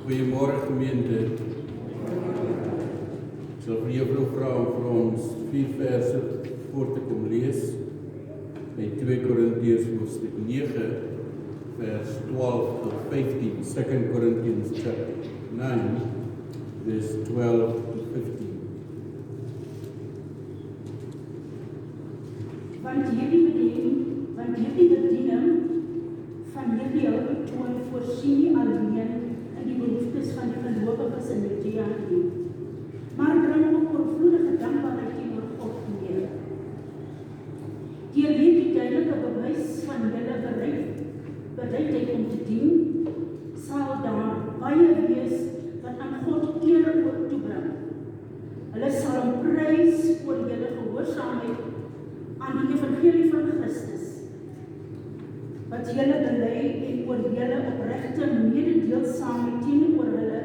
Goeiemôre gemeente. Ek sal vir juffrou vra om vir ons 4 verse voor te kom lees. Uit 2 Korintiërs hoofstuk 9 vers 12 tot 15. 2 Corinthians chapter 9 vers 12 to 15. Want hierdie bediening van hierdie hulp toon voorsien nie alleen in die behoeftes van die gelowiges in Diakonia, maar bring ook oorvloedige dankbaarheid teenoor God neer. Deur hierdie duidelike bewys van julle bereidheid om te dien, sal daar baie wees wat aan God eer toebring. Hulle sal hom prys oor julle gehoorsaamheid aan die evangelie van Christus, wat julle bely en oor julle opregte mededeelsaamheid teenoor hulle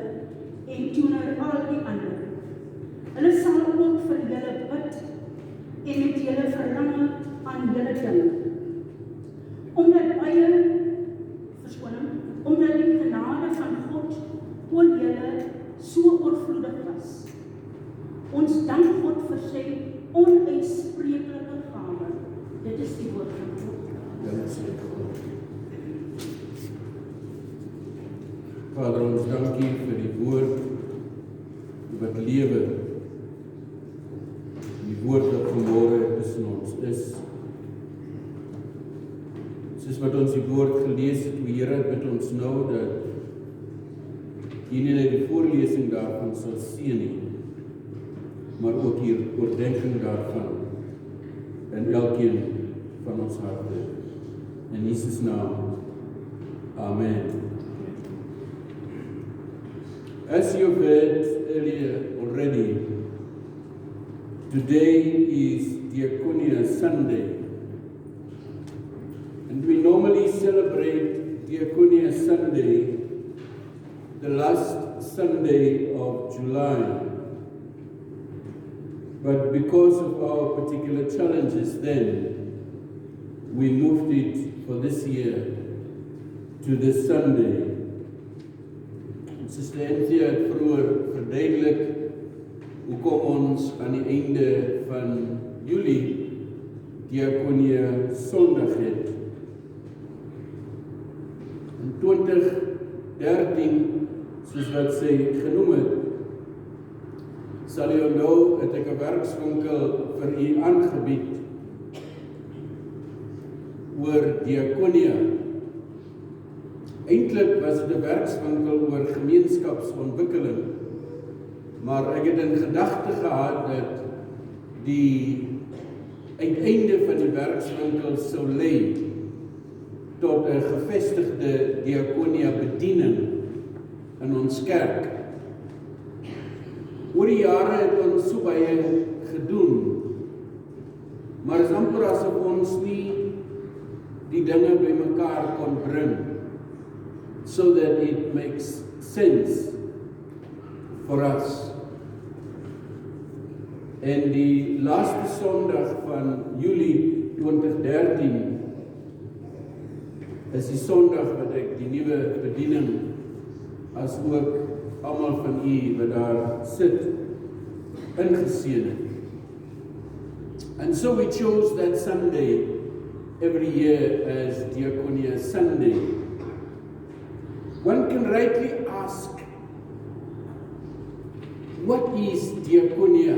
en teenoor al die ander. Hulle sal ook vir julle bid en met julle verlange aan julle dink. Omdat die genade van God oor julle so oorvloedig was. Ons dank God vir sy onuitspreeklike gawe. Dit is die woord van God. Ja, dit is God. Vader, ons dank U vir die woord wat lewe. Die woord wat vanmôre tussen ons is. Soos wat ons die woord gelees het, o Here, bid ons nou dat U nie net die voorlesing daarvan sal seën nie, maar ook hier oordenking daarvan in elkeen van ons harte. In Jesus' naam. Amen. As you've heard earlier already, today is Diakonia Sunday. And we normally celebrate Diakonia Sunday, the last Sunday of July. But because of our particular challenges then, we moved it for this year to this Sunday. Sister Anthea het vroeër verduidelik hoekom ons aan die einde van Julie Diakonia Sondag het. In 2013, soos wat sy genoem het, sal jy onthou het ek 'n werkswinkel vir u aangebied oor Diakonia. Eintlik was dit 'n werkswinkel oor gemeenskapsontwikkeling, maar ek het in gedagte gehad dat die uiteinde van die werkswinkel sou lei tot 'n gevestigde Diakonia bediening in ons kerk. Oor die jare het ons so baie gedoen, maar is amper asof ons nie die dinge bymekaar kon bring, so that it makes sense for us. En die laaste Sondag van Julie 2013 is die Sondag wat ek die nuwe bediening as ook almal van u wat daar sit ingeseën het. And so we chose that Sunday every year as Diakonia Sunday. One can rightly ask, what is Diakonia?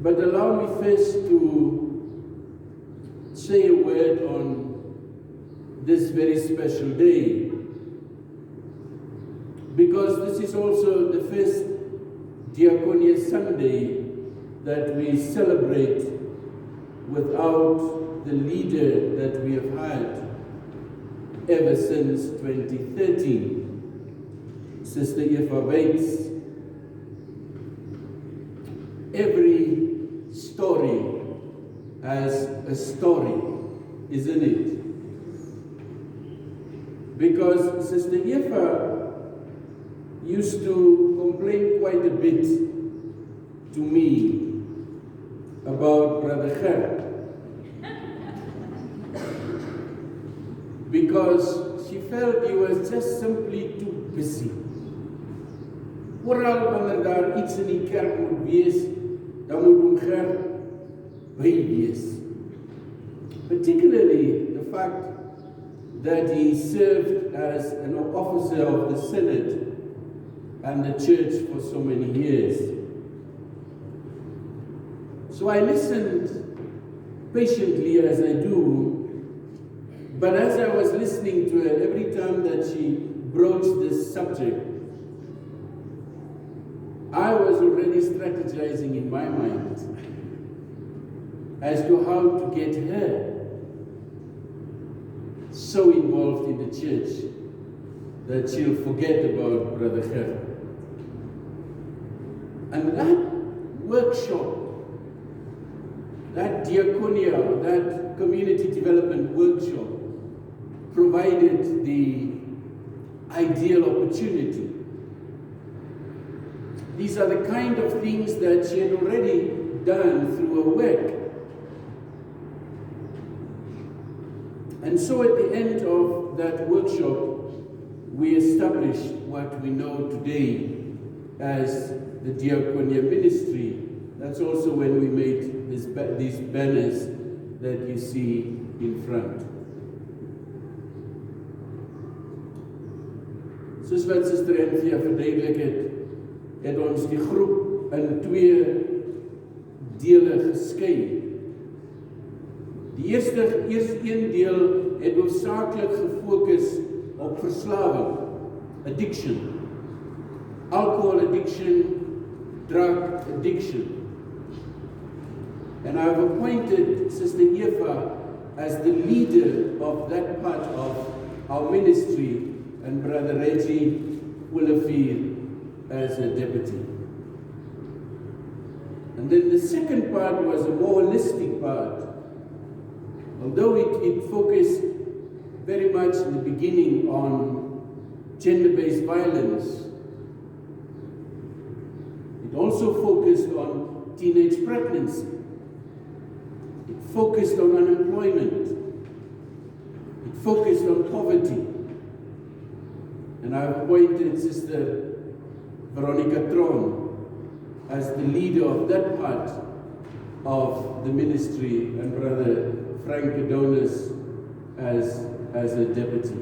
But allow me first to say a word on this very special day, because this is also the first Diakonia Sunday that we celebrate without the leader that we have had ever since 2013, Sister Eva Bates. Every story has a story, isn't it? Because Sister Eva used to complain quite a bit to me about Brother Gerrit. Because because she felt he was just simply too busy. Oral wanneer daar iets in die kerk moet wees, dan moet hom Gert by wees. Particularly the fact that he served as an officer of the Senate and the church for so many years. So I listened patiently as I do, but as I was listening to her, every time that she broached this subject, I was already strategizing in my mind as to how to get her so involved in the church that she'll forget about Brother Gert. And that workshop, that Diakonia, that community development workshop, provided the ideal opportunity. These are the kind of things that she had already done through her work. And so at the end of that workshop, we established what we know today as the Diakonia ministry. That's also when we made these banners that you see in front. Soos wat Suster Anthea verduidelik het ons die groep in 2 dele geskei. Die eerste een deel het hoofsaaklik gefokus op verslawing, addiction, alcohol addiction, drug addiction. And I've appointed Sister Eva as the leader of that part of our ministry and Brother Reggie Willefeer as a deputy. And then the second part was a more holistic part. Although it focused very much in the beginning on gender-based violence, it also focused on teenage pregnancy. It focused on unemployment. It focused on poverty. And I've appointed Sister Veronica Tron as the leader of that part of the ministry and Brother Frank Adonis as a deputy.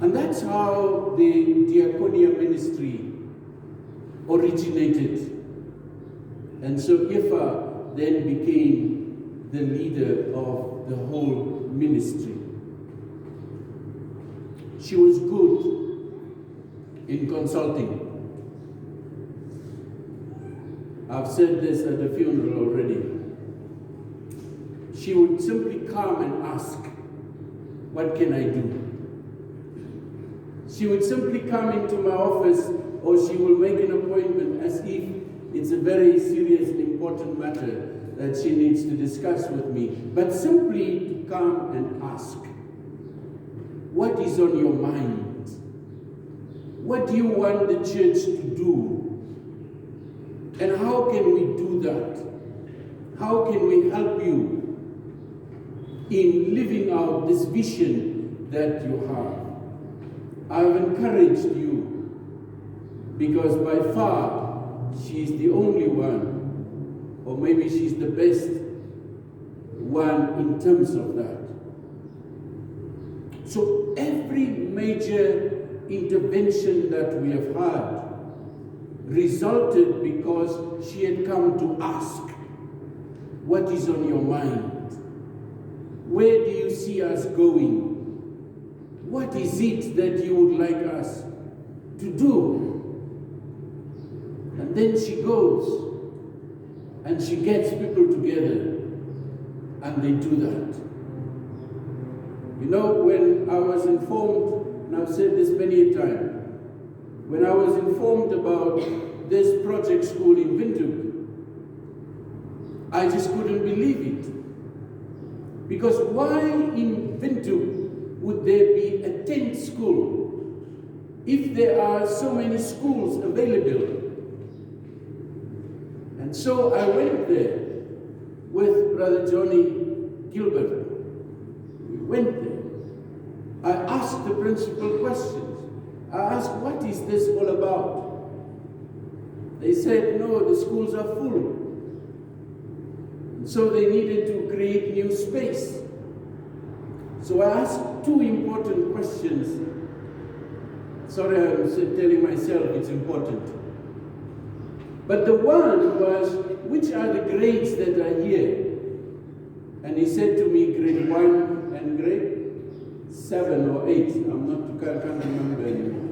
And that's how the Diakonia ministry originated. And so Eva then became the leader of the whole ministry. She was good in consulting. I've said this at the funeral already. She would simply come and ask, what can I do? She would simply come into my office, or she will make an appointment as if it's a very serious and important matter that she needs to discuss with me, but simply to come and ask, what is on your mind? What do you want the church to do? And how can we do that? How can we help you in living out this vision that you have? I've encouraged you because by far she's the only one, or maybe she's the best one in terms of that. So every major intervention that we have had resulted because she had come to ask, what is on your mind? Where do you see us going? What is it that you would like us to do? And then she goes and she gets people together and they do that. You know, when I was informed, and I've said this many a time, when I was informed about this project school in Windhoek, I just couldn't believe it. Because why in Windhoek would there be a tent school if there are so many schools available? And so I went there with Brother Johnny Gilbert. We went there I asked the principal questions. I asked, what is this all about? They said, no, the schools are full. And so they needed to create new space. So I asked two important questions. Sorry, I'm telling myself it's important. But the one was, which are the grades that are here? And he said to me, grade 1 and grade 7 or 8. I can't remember anymore.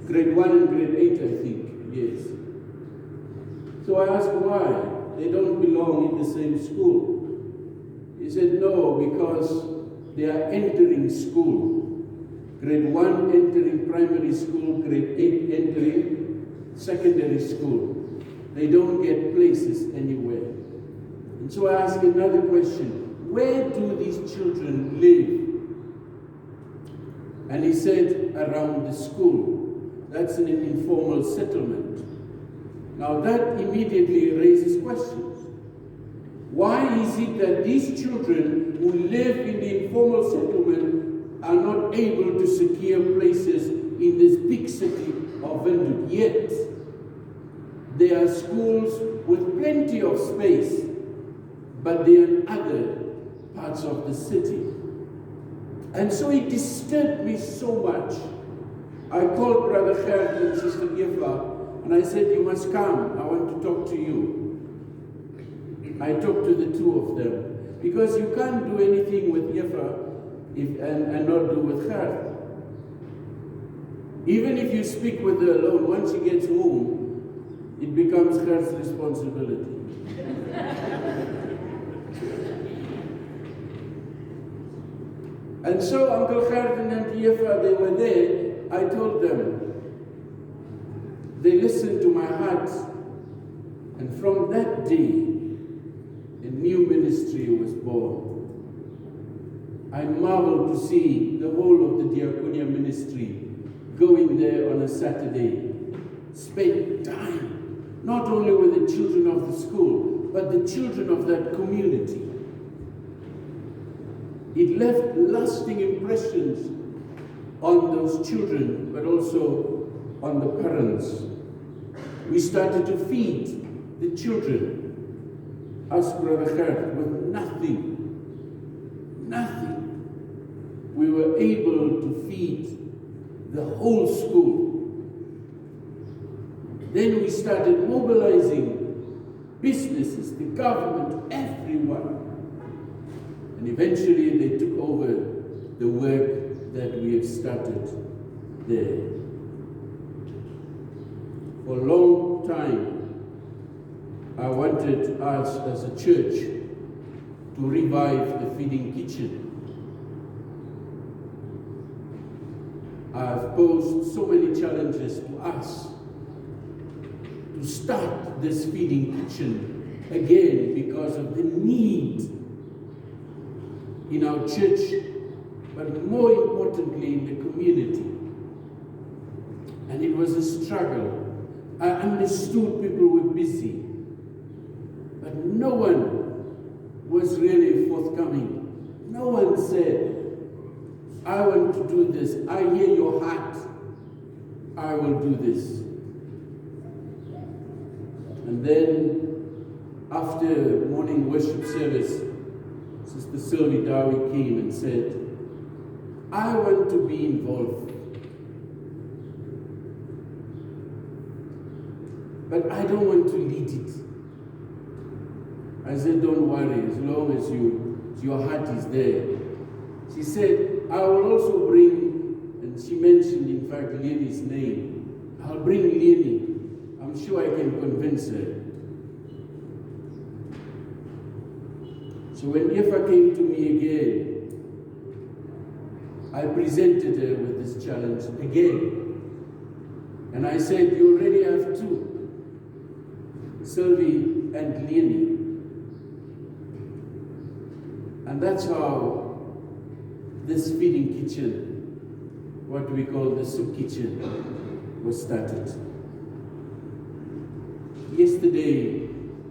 Grade 1 and grade 8, I think, yes. So I asked why. They don't belong in the same school. He said, no, because they are entering school. Grade 1 entering primary school, grade 8 entering secondary school. They don't get places anywhere. And so I asked another question. Where do these children live? And he said, around the school. That's in an informal settlement. Now that immediately raises questions. Why is it that these children who live in the informal settlement are not able to secure places in this big city of Windhoek? Yet, there are schools with plenty of space, but they are in other parts of the city. And so it disturbed me so much. I called Brother Gert and Sister Eva, and I said, you must come, I want to talk to you. I talked to the two of them, because you can't do anything with Eva and not do with Gert. Even if you speak with her alone, once she gets home, it becomes Gert's responsibility. And so Uncle Gert and Auntie Eva, they were there. I told them. They listened to my heart. And from that day, a new ministry was born. I marveled to see the whole of the Diakonia ministry going there on a Saturday, spend time, not only with the children of the school, but the children of that community. It left lasting impressions on those children, but also on the parents. We started to feed the children. Ask Brother Gert, with nothing. We were able to feed the whole school. Then we started mobilizing businesses, the government, everyone. And eventually they took over the work that we have started there. For a long time, I wanted us as a church to revive the feeding kitchen. I've posed so many challenges to us to start this feeding kitchen again because of the need in our church, but more importantly in the community. And it was a struggle. I understood people were busy, but no one was really forthcoming. No one said, I want to do this. I hear your heart. I will do this. And then, after morning worship service, Sister Sylvie Dawi came and said, I want to be involved. But I don't want to lead it. I said, don't worry, as long as your heart is there. She said, I will also bring, and she mentioned, in fact, Leonie's name. I'll bring Leonie. I'm sure I can convince her. So when Eva came to me again, I presented her with this challenge again. And I said, you already have two, Sylvie and Leonie. And that's how this feeding kitchen, what we call the soup kitchen, was started. Yesterday,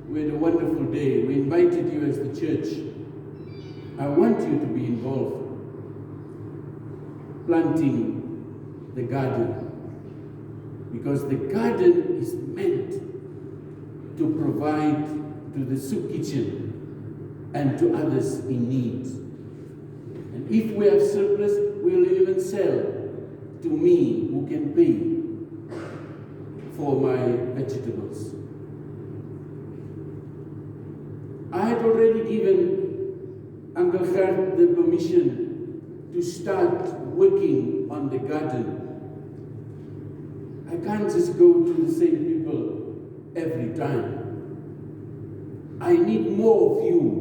we had a wonderful day. We invited you as the church. I want you to be involved. planting the garden. Because the garden is meant to provide to the soup kitchen and to others in need. And if we have surplus, we'll even sell to me who can pay for my vegetables. I had already given Uncle Gert the permission to start working on the garden. I can't just go to the same people every time. I need more of you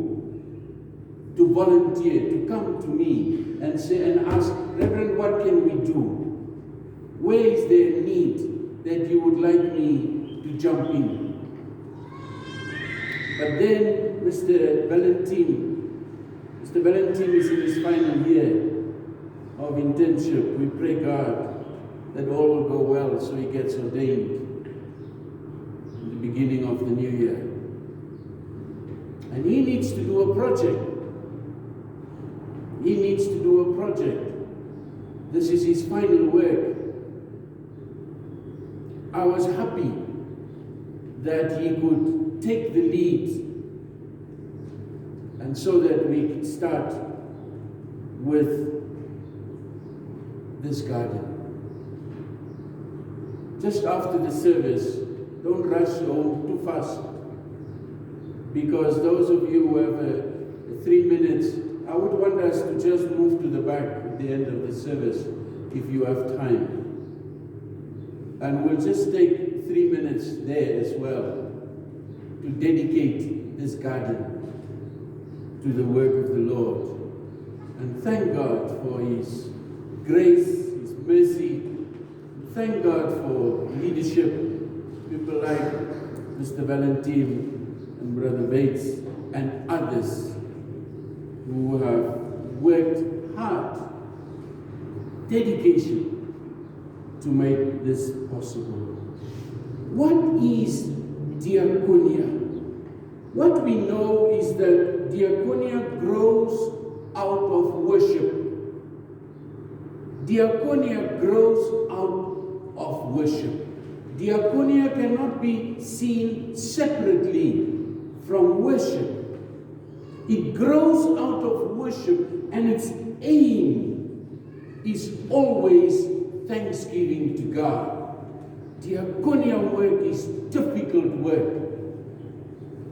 to volunteer, to come to me and say and ask, Reverend, what can we do? Where is there a need that you would like me to jump in? But then Mr. Valentin is in his final year of internship. We pray God that all will go well so he gets ordained in the beginning of the new year. And he needs to do a project. He needs to do a project. This is his final work. I was happy that he could take the lead, and so that we could start with this garden. Just after the service, don't rush home too fast, because those of you who have 3 minutes, I would want us to just move to the back at the end of the service if you have time. And we'll just take 3 minutes there as well to dedicate this garden to the work of the Lord. And thank God for His grace, His mercy. Thank God for leadership, people like Mr. Valentin and Brother Bates and others who have worked hard, dedication to make this possible. What is Diakonia? What we know is that Diakonia grows out of worship. Diakonia grows out of worship. Diakonia cannot be seen separately from worship. It grows out of worship, and its aim is always thanksgiving to God. Diakonia work is difficult work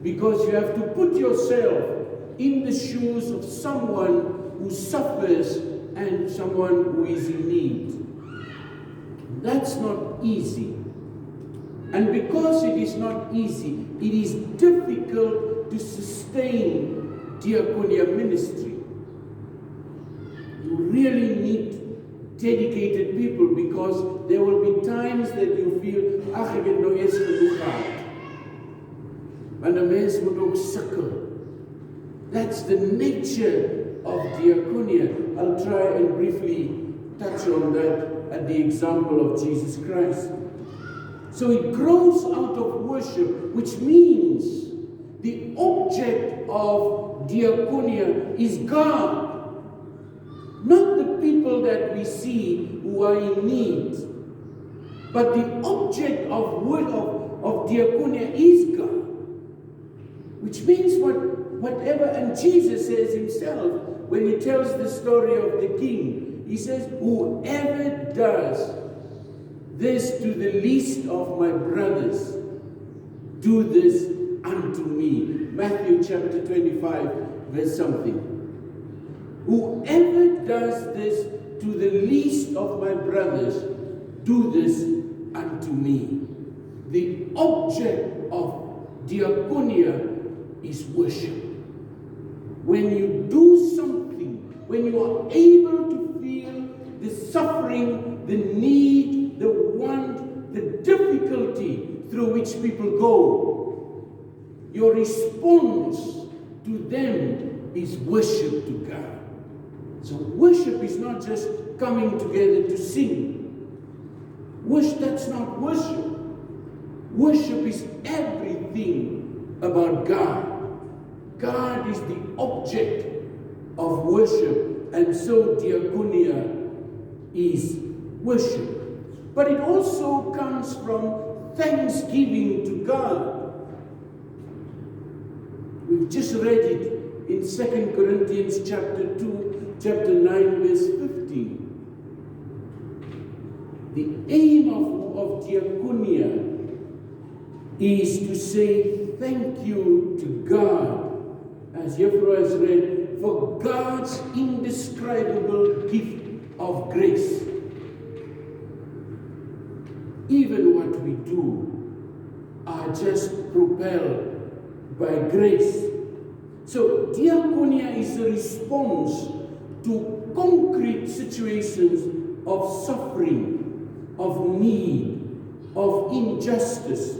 because you have to put yourself in the shoes of someone who suffers and someone who is in need. That's not easy. And because it is not easy, it is difficult to sustain Diakonia ministry. You really need dedicated people, because there will be times that you feel, ag, ek het nou eers genoeg gehad. Want 'n mens moet ook sukkel. That's the nature of Diakonia. I'll try and briefly touch on that at the example of Jesus Christ. So it grows out of worship, which means the object of Diakonia is God. Not the people that we see who are in need, but the object of Diakonia is God. Which means whatever, and Jesus says himself, when he tells the story of the king, he says, whoever does this to the least of my brothers, do this unto me. Matthew chapter 25, verse something. Whoever does this to the least of my brothers, do this unto me. The object of Diakonia is worship. When you do something, when you are able to feel the suffering, the need, the want, the difficulty through which people go, your response to them is worship to God. So worship is not just coming together to sing. That's not worship. Worship is everything about God. God is the object of worship, and so Diakonia is worship. But it also comes from thanksgiving to God. We've just read it in 2 Corinthians chapter 2, chapter 9, verse 15. The aim of Diakonia is to say thank you to God, as Jethro has read, for God's indescribable gift of grace. Even what we do are just propelled by grace. So Diakonia is a response to concrete situations of suffering, of need, of injustice,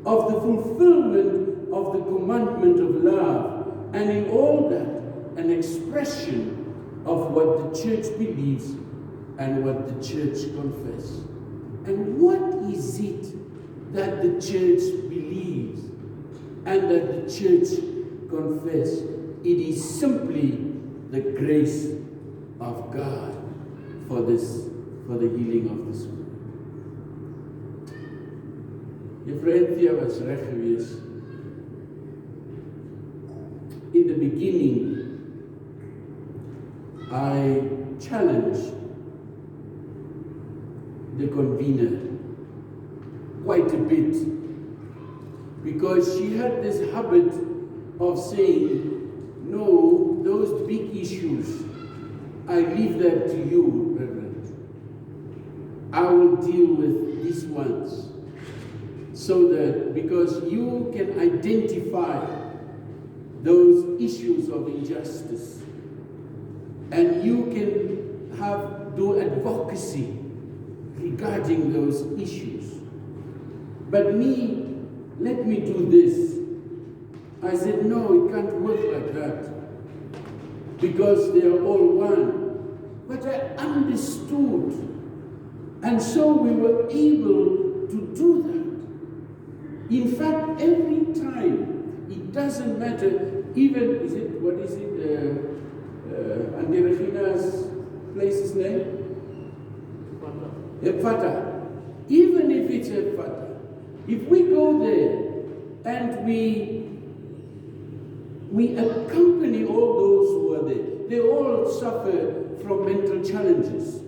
of the fulfillment of the commandment of love, and in all that, an expression of what the church believes and what the church confesses. And what is it that the church believes and that the church confesses? It is simply the grace of God for the healing of this woman. Juffrou Anthea was reg gewees. In the beginning, I challenged the convener quite a bit, because she had this habit of saying, no, those big issues, I leave that to you, Reverend. I will deal with these ones. So that, because you can identify those issues of injustice, and you can do advocacy regarding those issues. But let me do this. I said, no, it can't work like that, because they are all one. But I understood, and so we were able to do that. In fact, every time, it doesn't matter, even, Auntie Regina's place's name? Epfata. Even if it's Epfata, if we go there and we accompany all those who are there, they all suffer from mental challenges.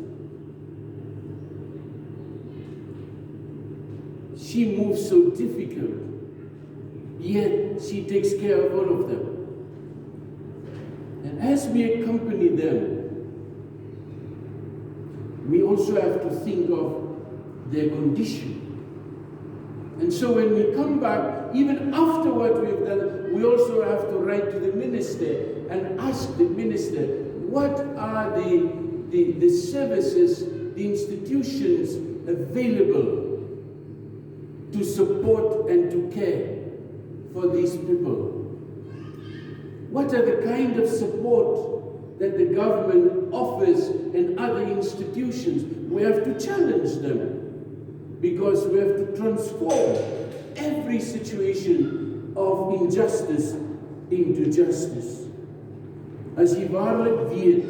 She moves so difficult, yet she takes care of all of them. And as we accompany them, we also have to think of their condition. And so when we come back, even after what we've done, we also have to write to the minister and ask the minister, what are the services, the institutions available to support and to care for these people? What are the kind of support that the government offers and other institutions? We have to challenge them, because we have to transform every situation of injustice into justice. As jy waarlik weet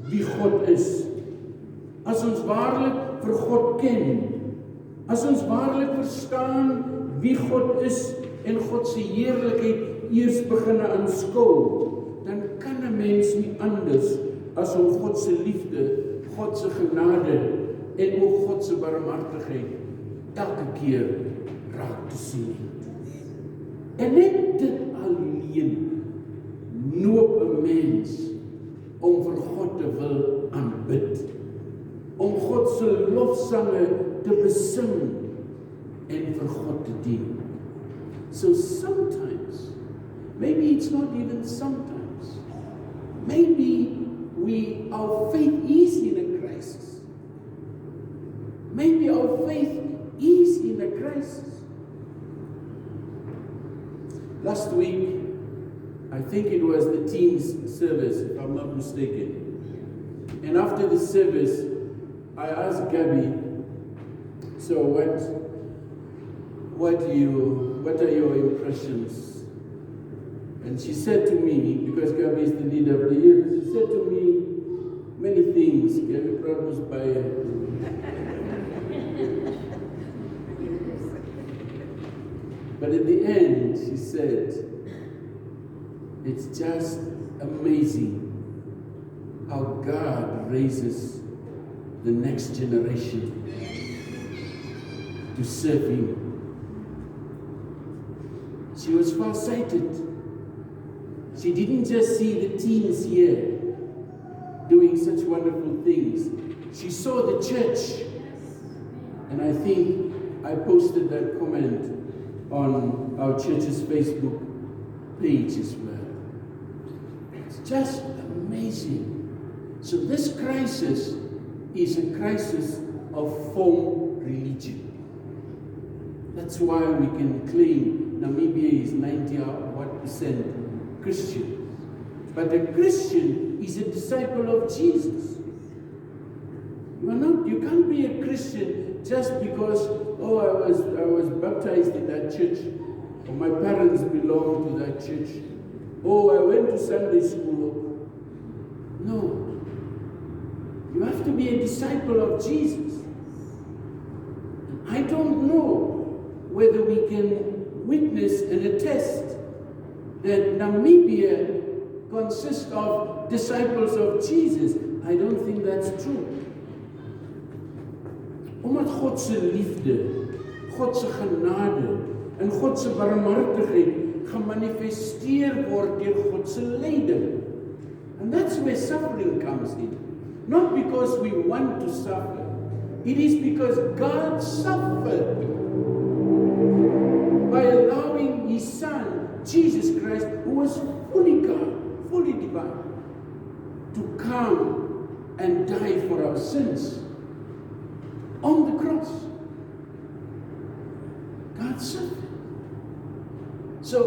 wie God is, as ons waarlik vir God ken, as ons waarlik verstaan wie God is en God se heerlikheid eers begin aanskou, dan kan 'n mens nie anders as om God se liefde, God se genade en ook God se barmhartigheid elke keer raak te sien. En net dit alleen noop 'n mens om vir God te wil aanbid, om God se lofsange te besing en vir God te dien. So sometimes, maybe it's not even sometimes, maybe our faith is in a crisis. Maybe our faith is in a crisis. Last week, I think it was the team's service, if I'm not mistaken. And after the service, I asked Gabby, so what are your impressions? And she said to me, because Gabby is the leader of the youth, she said to me many things. Gabby praat ons baie But at the end, she said, it's just amazing how God raises the next generation to serve Him. She was far-sighted. She didn't just see the teens here doing such wonderful things. She saw the church. And I think I posted that comment on our church's Facebook page as well. It's just amazing. So this crisis is a crisis of form religion. That's why we can claim Namibia is 90% Christian. But a Christian is a disciple of Jesus. You can't be a Christian just because, I was baptized in that church, or my parents belong to that church, I went to Sunday school. No. You have to be a disciple of Jesus. I don't know whether we can witness and attest that Namibia consists of disciples of Jesus. I don't think that's true. Omdat God se liefde, God se genade en God se barmhartigheid gemanifesteer word deur God se lyding. And that's where suffering comes in. Not because we want to suffer. It is because God suffered by allowing His Son, Jesus Christ, who was fully God, fully divine, to come and die for our sins on the cross. God suffered. So,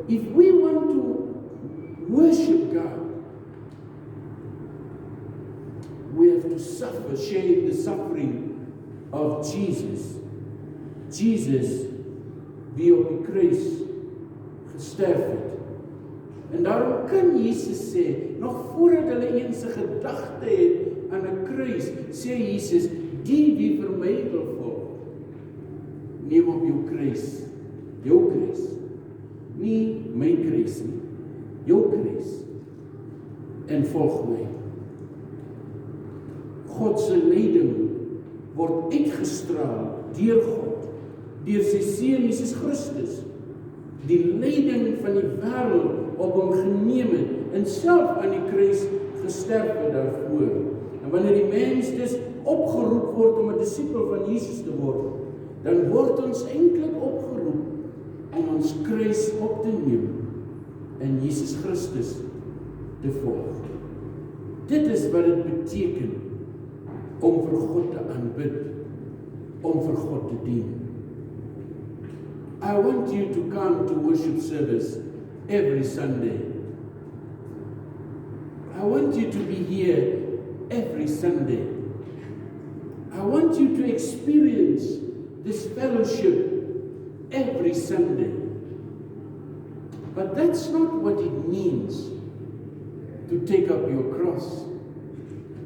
if we want to worship God, we have to suffer, share the suffering of Jesus. Jesus, wie op die kruis gesterf het. En daarom kan Jesus sê, nog voordat hulle eens 'n gedagte het aan 'n kruis, sê Jesus, die wie vir my wil volg, neem op jou kruis, nie my kruis nie, jou kruis, en volg my. God se lyding word uitgestraal deur God, deur sy Seun Jesus Christus, die lyding van die wêreld op hom geneem het, en self aan die kruis gesterf het daarvoor. En wanneer die mens dus opgeroep word om 'n disipel van Jesus te word, dan word ons eintlik opgeroep om ons kruis op te neem en Jesus Christus te volg. Dit is wat dit beteken om vir God te aanbid, om vir God te dien. I want you to come to worship service every Sunday. I want you to be here every Sunday. I want you to experience this fellowship every Sunday. But that's not what it means to take up your cross.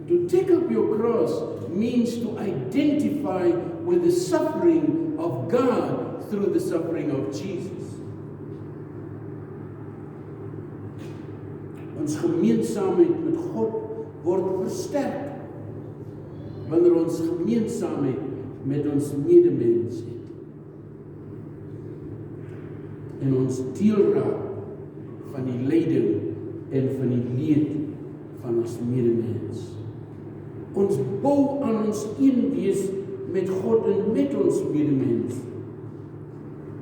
To take up your cross means to identify with the suffering of God through the suffering of Jesus. Ons gemeensaamheid met God word versterk wanneer ons gemeensaamheid met ons medemens het. En ons deel raak van die lyding en van die leed van ons medemens. Ons bou aan ons een wees met God en met ons medemens.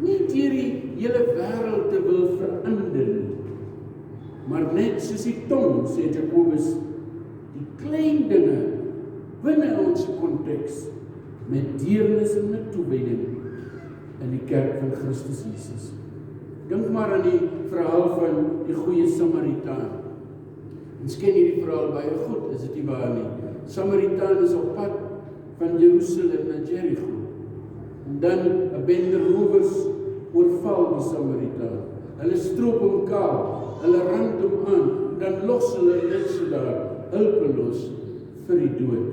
Nie deur die hele wêreld te wil verander nie, maar net soos die tong, sê Jakobus, die klein dinge binne ons konteks met deernis en met toewyding in die kerk van Christus Jesus. Dink maar aan die verhaal van die goeie Samaritaan. Ons ken hierdie verhaal baie goed, is dit nie waar nie? Samaritaan is op pad van Jerusalem na Jericho. En dan 'n bende rowers oorval die Samaritaan. Hulle stroop hom kaal, hulle rand hom aan, en dan los hulle net so daar, hulpeloos vir die dood.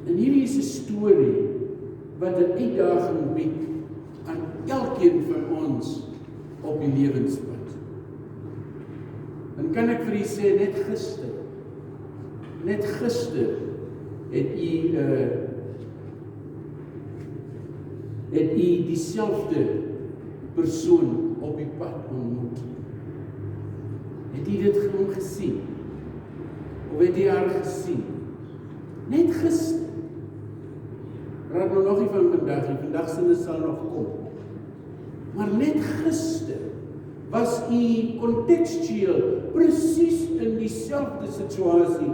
En hierdie is 'n storie wat 'n uitdaging bied aan elkeen van ons op die lewenspad. Dan kan ek vir u sê, net gister het u dieselfde persoon op die pad ontmoet. Het u dit gewoon gesien? Of het u haar gesien? Net gister. Praat nou nog nie van vandag sinne sal nog kom. Maar net gister was u contextueel presies in dieselfde situasie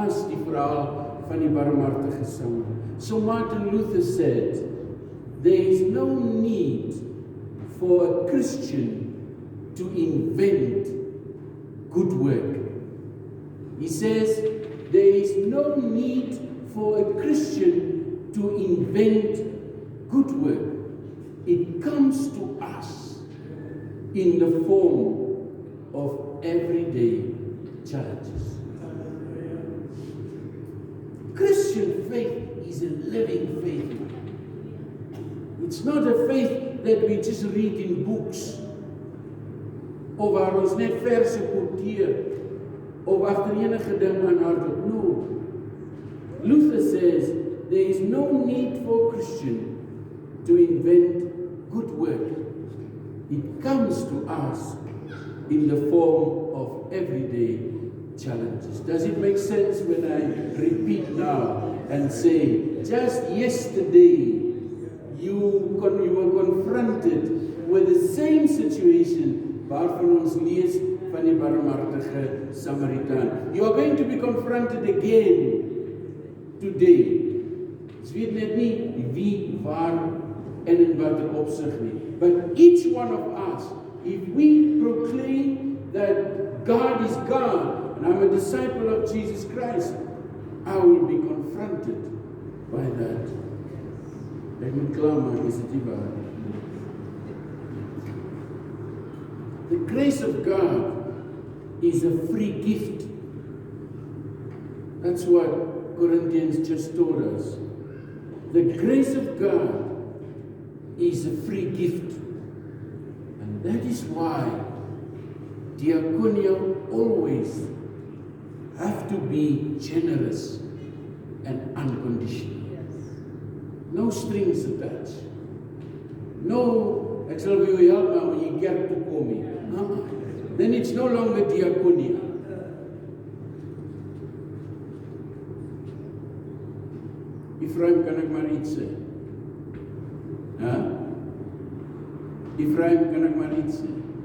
as die verhaal van die barmhartige sanger. So Martin Luther said, there is no need for a Christian to invent good work. He says, there is no need for a Christian to invent good work. It comes to us in the form of everyday challenges. Christian faith is a living faith. It's not a faith that we just read in books, of waar ons net verse quoteer, of agter enige ding aanhardloop. No. Luther says, there is no need for a Christian to invent good work. It comes to us in the form of everyday challenges. Does it make sense when I repeat now and say, just yesterday you were confronted with the same situation waarvan ons lees van die barmhartige Samaritaan. You are going to be confronted again today. Ons weet net nie wie, waar en in watter opsig nie. But each one of us, if we proclaim that God is God, and I'm a disciple of Jesus Christ, I will be confronted by that. Ek moet klaarmaak, is dit nie waar? The grace of God is a free gift. That's what Corinthians just told us. The grace of God is a free gift. And that is why Diakonia always have to be generous and unconditional. No strings attached. No, ek sal vir jou help maar when jy kerk toe kom nie. Then it's no longer Diakonia. Ephraim, kan ek maar iets sê? Ephraim, kan ek maar iets sê?